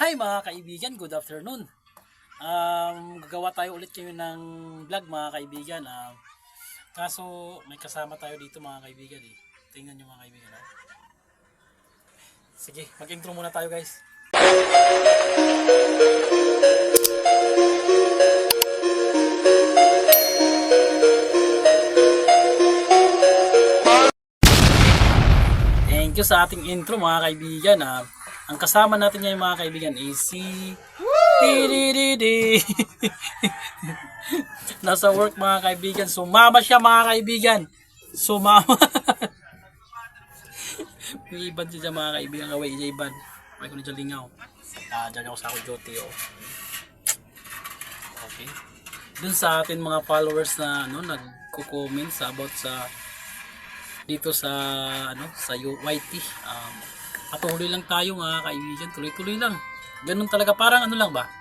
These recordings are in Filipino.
Hi mga kaibigan, good afternoon. Gagawa tayo ulit kayo ng vlog mga kaibigan. Kaso may kasama tayo dito mga kaibigan eh. Tingnan nyo mga kaibigan. Sige, mag-intro muna tayo guys. Thank you sa ating intro mga kaibigan. Ang kasama natin ngayon mga kaibigan is si nasa work mga kaibigan. Sumama siya mga kaibigan. Sumama. May iban siya mga kaibigan. Kaway siya iban. May ko na dyan lingaw. Dyan ako sa ako duty. Okay. Dun sa atin mga followers na nagko-comment about sa dito sa sa YT. Patuloy lang tayo mga kaibigan, tuloy-tuloy lang. Ganun talaga, parang lang ba?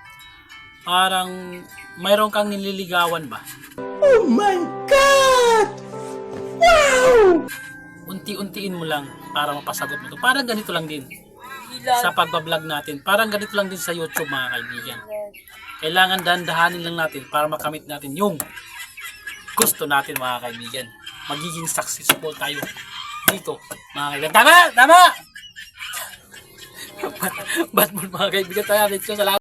Parang mayroon kang nililigawan ba? Oh my God! Wow! Unti-untiin mo lang para mapasagot mo to. Parang ganito lang din sa pagbablog natin. Parang ganito lang din sa YouTube mga kaibigan. Kailangan dahan-dahanin lang natin para makamit natin yung gusto natin mga kaibigan. Magiging successful tayo dito mga kaibigan. Tama! Tama! Ba't mo mga kaibigan tayo? Salamat.